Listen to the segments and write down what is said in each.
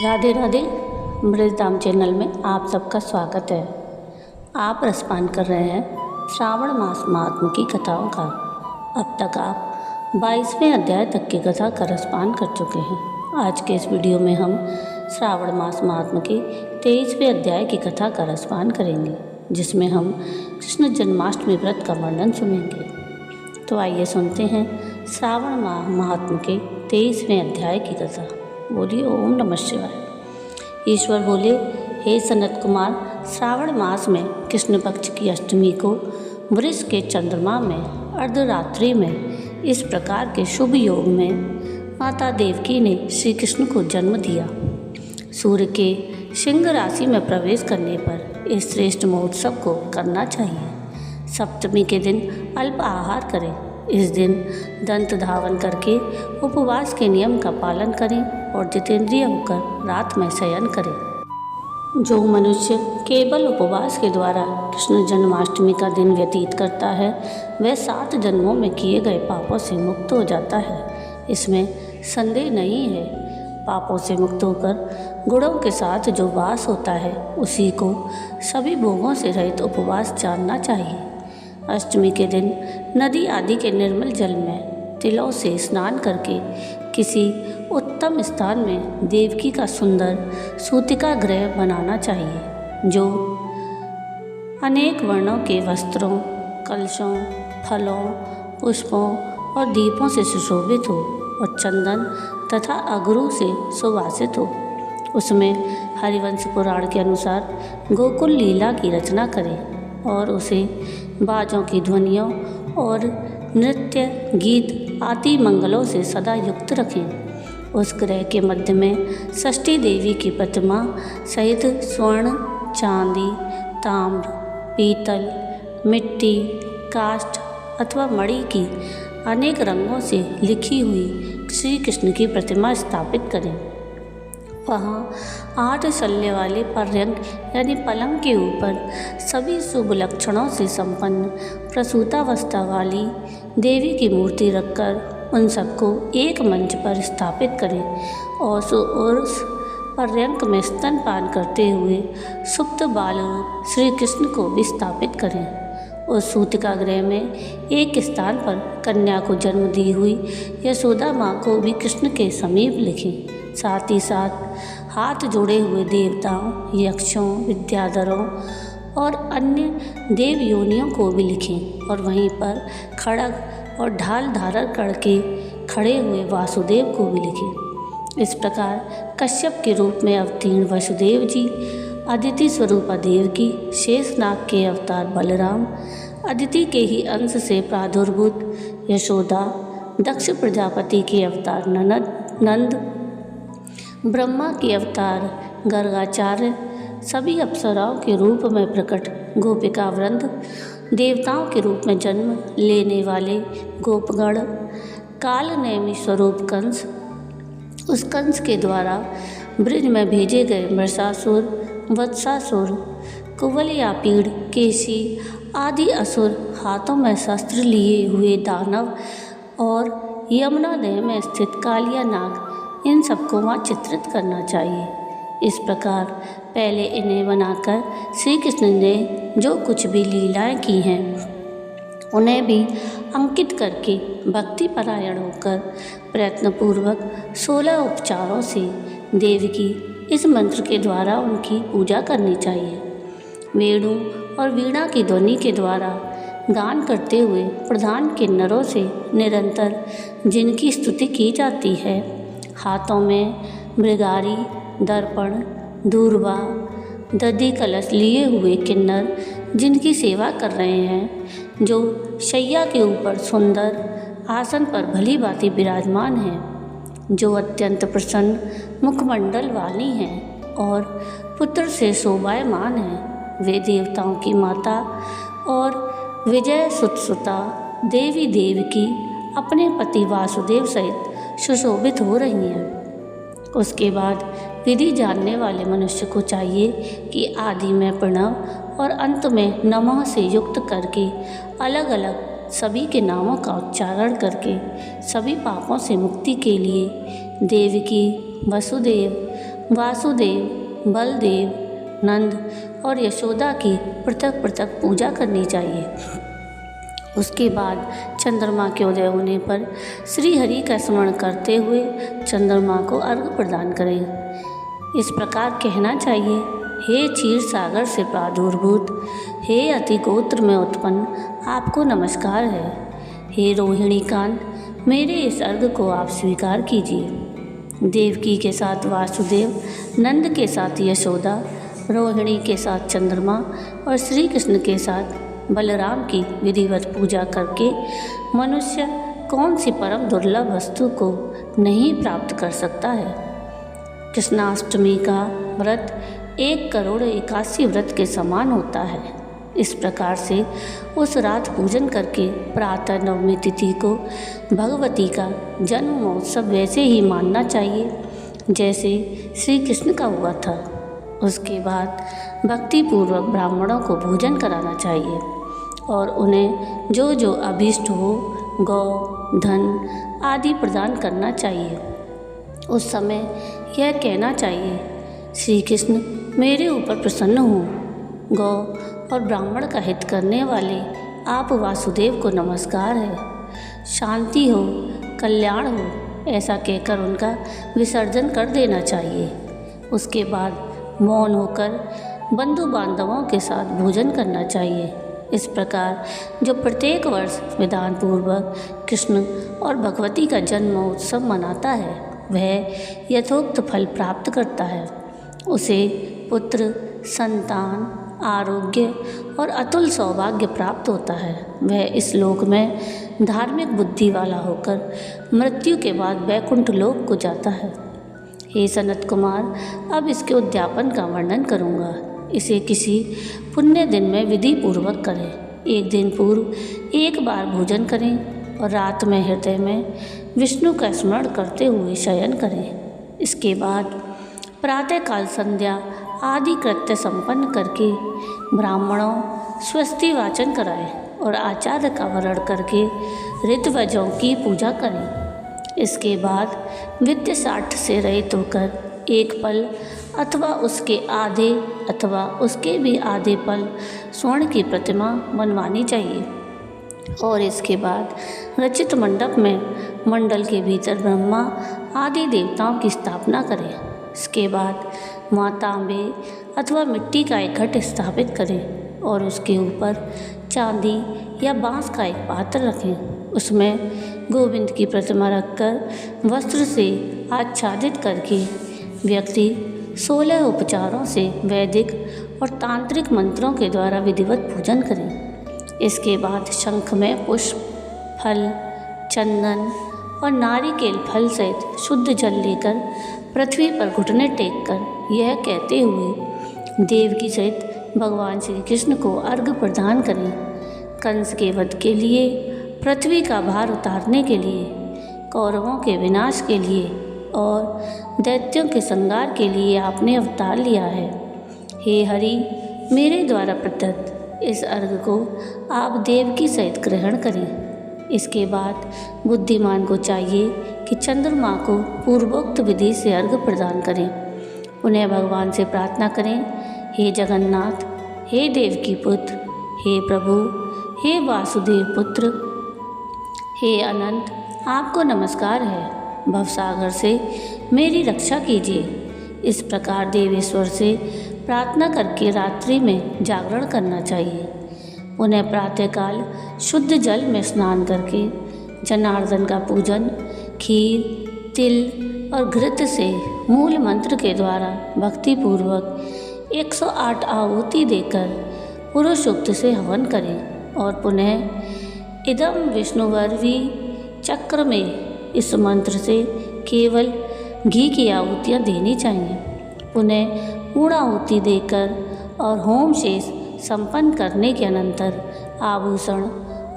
Radhe Radhe. मृतधाम channel में आप सबका स्वागत है। आप रसपान कर रहे हैं श्रावण मास महात्म की कथाओं का। अब तक आप 22वें अध्याय तक की कथा का रसपान कर चुके हैं। आज के इस वीडियो में हम श्रावण मास महात्म के 23वें अध्याय की कथा का रसपान करेंगे, जिसमें हम कृष्ण जन्माष्टमी व्रत का वर्णन सुनेंगे। तो आइए सुनते हैं श्रावण माह महात्म के 23वें अध्याय की कथा। बोलिए ओम नमः शिवाय। ईश्वर बोले, हे सनत कुमार, श्रावण मास में कृष्ण पक्ष की अष्टमी को वृष के चंद्रमा में अर्धरात्रि में इस प्रकार के शुभ योग में माता देवकी ने श्री कृष्ण को जन्म दिया। सूर्य के सिंह राशि में प्रवेश करने पर इस श्रेष्ठ महोत्सव को करना चाहिए। सप्तमी के दिन अल्प आहार करें। इस दिन दंत धावन करके उपवास के नियम का पालन करें और जितेंद्रिय होकर रात में शयन करें। जो मनुष्य केवल उपवास के द्वारा कृष्ण जन्माष्टमी का दिन व्यतीत करता है, वह 7 जन्मों में किए गए पापों से मुक्त हो जाता है। इसमें संदेह नहीं है। पापों से मुक्त होकर गुणों के साथ जो वास होता है, उसी को सभी भोगों से रहित उपवास जानना चाहिए। अष्टमी के दिन नदी आदि के निर्मल जल में तिलों से स्नान करके किसी उत्तम स्थान में देवकी का सुंदर सूतिका गृह बनाना चाहिए, जो अनेक वर्णों के वस्त्रों, कलशों, फलों, पुष्पों और दीपों से सुशोभित हो और चंदन तथा अगरू से सुवासित हो। उसमें हरिवंश पुराण के अनुसार गोकुल लीला की रचना करें और उसे बाजों की ध्वनियों और नृत्य, गीत आदि मंगलों से सदा युक्त रखें। उस ग्रह के मध्य में षष्ठी देवी की प्रतिमा सहित स्वर्ण, चांदी, ताम्र, पीतल, मिट्टी, काष्ठ अथवा मणि की अनेक रंगों से लिखी हुई श्री कृष्ण की प्रतिमा स्थापित करें। वहाँ 8 शल्य वाले पर्यंक यानी पलंग के ऊपर सभी शुभ लक्षणों से संपन्न प्रसूतावस्था वाली देवी की मूर्ति रखकर उन सबको एक मंच पर स्थापित करें और उस पर्यंक में स्तनपान करते हुए सुप्त बाल रूप श्री कृष्ण को भी स्थापित करें। उस सूतिका गृह में एक स्थान पर कन्या को जन्म दी हुई यशोदा माँ को भी कृष्ण के समीप लिखें। साथ ही साथ हाथ जोड़े हुए देवताओं, यक्षों, विद्याधरों और अन्य देव योनियों को भी लिखें और वहीं पर खड़ग और ढाल धारण करके खड़े हुए वासुदेव को भी लिखें। इस प्रकार कश्यप के रूप में अवतीर्ण वसुदेव जी, अदिति स्वरूपा देवकी, शेषनाग के अवतार बलराम, अदिति के ही अंश से प्रादुर्भूत यशोदा, दक्ष प्रजापति के अवतार नंद, ब्रह्मा के अवतार गर्गाचार्य, सभी अप्सराओं के रूप में प्रकट गोपिका वृंद, देवताओं के रूप में जन्म लेने वाले गोपगण, काल नेमी स्वरूप कंस, उस कंस के द्वारा ब्रज में भेजे गए मृषासुर, वत्सासुर, कुवलयापीड़, केशी आदि असुर, हाथों में शस्त्र लिए हुए दानव और यमुना नदी में स्थित कालिया नाग, इन सबको वहाँ चित्रित करना चाहिए। इस प्रकार पहले इन्हें बनाकर श्री कृष्ण ने जो कुछ भी लीलाएं की हैं, उन्हें भी अंकित करके भक्ति परायण होकर प्रयत्नपूर्वक 16 उपचारों से देवी की इस मंत्र के द्वारा उनकी पूजा करनी चाहिए। वेणु और वीणा की ध्वनि के द्वारा गान करते हुए प्रधान किन्नरों से निरंतर जिनकी स्तुति की जाती है, हाथों में मृगारी, दर्पण, दूर्वा, दधि कलश लिए हुए किन्नर जिनकी सेवा कर रहे हैं, जो शैया के ऊपर सुंदर आसन पर भली भांति विराजमान हैं, जो अत्यंत प्रसन्न मुखमंडल वाली हैं और पुत्र से शोभायमान हैं, वे देवताओं की माता और विजय सुतसुता देवी देवकी अपने पति वासुदेव सहित सुशोभित हो रही हैं। उसके बाद विधि जानने वाले मनुष्य को चाहिए कि आदि में प्रणव और अंत में नमः से युक्त करके अलग अलग सभी के नामों का उच्चारण करके सभी पापों से मुक्ति के लिए देवकी, वसुदेव वासुदेव, बलदेव, नंद और यशोदा की पृथक पृथक पूजा करनी चाहिए। उसके बाद चंद्रमा के उदय होने पर श्री हरि का स्मरण करते हुए चंद्रमा को अर्घ्य प्रदान करें। इस प्रकार कहना चाहिए, हे क्षीर सागर से प्रादुर्भूत, हे अति गोत्र में उत्पन्न, आपको नमस्कार है। हे रोहिणी कांत, मेरे इस अर्घ्य को आप स्वीकार कीजिए। देवकी के साथ वासुदेव, नंद के साथ यशोदा, रोहिणी के साथ चंद्रमा और श्री कृष्ण के साथ बलराम की विधिवत पूजा करके मनुष्य कौन सी परम दुर्लभ वस्तु को नहीं प्राप्त कर सकता है। कृष्णाष्टमी का व्रत 1,81,00,000 व्रत के समान होता है। इस प्रकार से उस रात पूजन करके प्रातः नवमी तिथि को भगवती का जन्म महोत्सव वैसे ही मानना चाहिए जैसे श्री कृष्ण का हुआ था। उसके बाद भक्तिपूर्वक ब्राह्मणों को भोजन कराना चाहिए और उन्हें जो जो अभीष्ट हो गौ, धन आदि प्रदान करना चाहिए। उस समय यह कहना चाहिए, श्री कृष्ण मेरे ऊपर प्रसन्न हो। गौ और ब्राह्मण का हित करने वाले आप वासुदेव को नमस्कार है। शांति हो, कल्याण हो, ऐसा कहकर उनका विसर्जन कर देना चाहिए। उसके बाद मौन होकर बंधु बांधवों के साथ भोजन करना चाहिए। इस प्रकार जो प्रत्येक वर्ष विधान पूर्वक कृष्ण और भगवती का जन्म महोत्सव मनाता है वह यथोक्त फल प्राप्त करता है। उसे पुत्र, संतान, आरोग्य और अतुल सौभाग्य प्राप्त होता है। वह इस लोक में धार्मिक बुद्धि वाला होकर मृत्यु के बाद वैकुंठ लोक को जाता है। हे सनत कुमार, अब इसके उद्यापन का वर्णन करूँगा। इसे किसी पुण्य दिन में विधि पूर्वक करें। एक दिन पूर्व एक बार भोजन करें और रात में हृदय में विष्णु का स्मरण करते हुए शयन करें। इसके बाद प्रातःकाल संध्या आदि कृत्य संपन्न करके ब्राह्मणों स्वस्ति वाचन कराएं और आचार्य का वरण करके ऋतवजों की पूजा करें। इसके बाद वित्त 60 से रहित होकर एक पल अथवा उसके आधे अथवा उसके भी आधे पल स्वर्ण की प्रतिमा बनवानी चाहिए और इसके बाद रचित मंडप में मंडल के भीतर ब्रह्मा आदि देवताओं की स्थापना करें। इसके बाद वहाँ तांबे अथवा मिट्टी का एक घट स्थापित करें और उसके ऊपर चांदी या बांस का एक पात्र रखें। उसमें गोविंद की प्रतिमा रखकर वस्त्र से आच्छादित करके व्यक्ति 16 उपचारों से वैदिक और तांत्रिक मंत्रों के द्वारा विधिवत पूजन करें। इसके बाद शंख में पुष्प, फल, चंदन और नारिकेल फल सहित शुद्ध जल लेकर पृथ्वी पर घुटने टेककर यह कहते हुए देवकी सहित भगवान श्री कृष्ण को अर्घ्य प्रदान करें। कंस के वध के लिए, पृथ्वी का भार उतारने के लिए, कौरवों के विनाश के लिए और दैत्यों के संहार के लिए आपने अवतार लिया है। हे हरि, मेरे द्वारा प्रदत्त इस अर्घ्य को आप देवकी सहित ग्रहण करें। इसके बाद बुद्धिमान को चाहिए कि चंद्रमा को पूर्वोक्त विधि से अर्घ्य प्रदान करें। उन्हें भगवान से प्रार्थना करें, हे जगन्नाथ, हे देवकी पुत्र, हे प्रभु, हे वासुदेव पुत्र, हे अनंत, आपको नमस्कार है। भवसागर से मेरी रक्षा कीजिए। इस प्रकार देवेश्वर से प्रार्थना करके रात्रि में जागरण करना चाहिए। उन्हें प्रातःकाल शुद्ध जल में स्नान करके जनार्दन का पूजन खीर, तिल और घृत से मूल मंत्र के द्वारा भक्तिपूर्वक 108 आहुति देकर पुरुषोक्त से हवन करें और पुनः इदम विष्णुवर्वी चक्र में इस मंत्र से केवल घी की आहुतियाँ देनी चाहिए। पुनः पूर्णाहुति देकर और होम शेष संपन्न करने के अनंतर आभूषण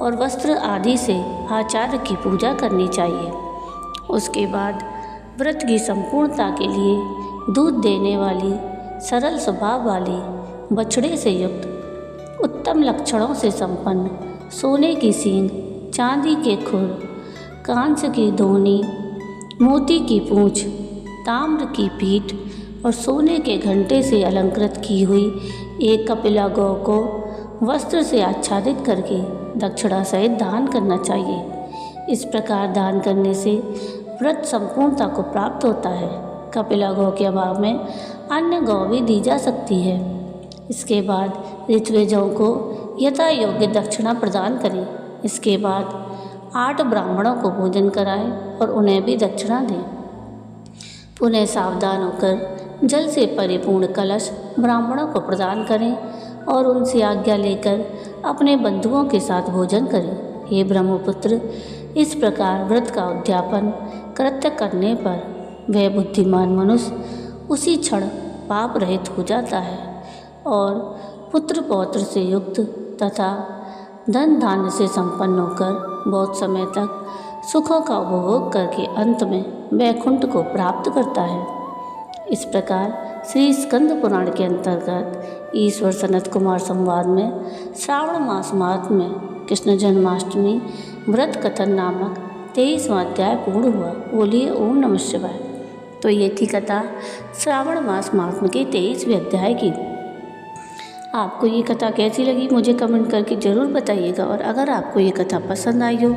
और वस्त्र आदि से आचार्य की पूजा करनी चाहिए। उसके बाद व्रत की संपूर्णता के लिए दूध देने वाली, सरल स्वभाव वाली, बछड़े से युक्त, उत्तम लक्षणों से संपन्न, सोने की सींग, चांदी के खुर, कांस्य की धोनी, मोती की पूँछ, ताम्र की पीठ और सोने के घंटे से अलंकृत की हुई एक कपिला गौ को वस्त्र से आच्छादित करके दक्षिणा सहित दान करना चाहिए। इस प्रकार दान करने से व्रत संपूर्णता को प्राप्त होता है। कपिला गौ के अभाव में अन्य गौ भी दी जा सकती है। इसके बाद ऋत्विजों को यथा योग्य दक्षिणा प्रदान करें। इसके बाद 8 ब्राह्मणों को भोजन कराएं और उन्हें भी दक्षिणा दें। पुनः सावधान होकर जल से परिपूर्ण कलश ब्राह्मणों को प्रदान करें और उनसे आज्ञा लेकर अपने बंधुओं के साथ भोजन करें। हे ब्रह्मपुत्र, इस प्रकार व्रत का उद्यापन कृत्य करने पर वह बुद्धिमान मनुष्य उसी क्षण पाप रहित हो जाता है और पुत्र पौत्र से युक्त तथा धन धान्य से संपन्न होकर बहुत समय तक सुखों का उपभोग करके अंत में वैकुंठ को प्राप्त करता है। इस प्रकार श्री स्कंद पुराण के अंतर्गत ईश्वर सनत कुमार संवाद में श्रावण मास माहात्म्य में कृष्ण जन्माष्टमी व्रत कथन नामक 23वां अध्याय पूर्ण हुआ। बोलिए ओम नमः शिवाय। तो ये थी कथा श्रावण मास महात्म्य के 23वें अध्याय की। आपको ये कथा कैसी लगी मुझे कमेंट करके ज़रूर बताइएगा, और अगर आपको ये कथा पसंद आई हो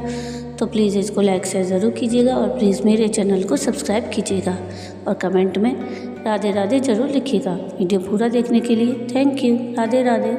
तो प्लीज़ इसको लाइक शेयर ज़रूर कीजिएगा और प्लीज़ मेरे चैनल को सब्सक्राइब कीजिएगा और कमेंट में राधे राधे ज़रूर लिखिएगा। वीडियो पूरा देखने के लिए थैंक यू। राधे राधे।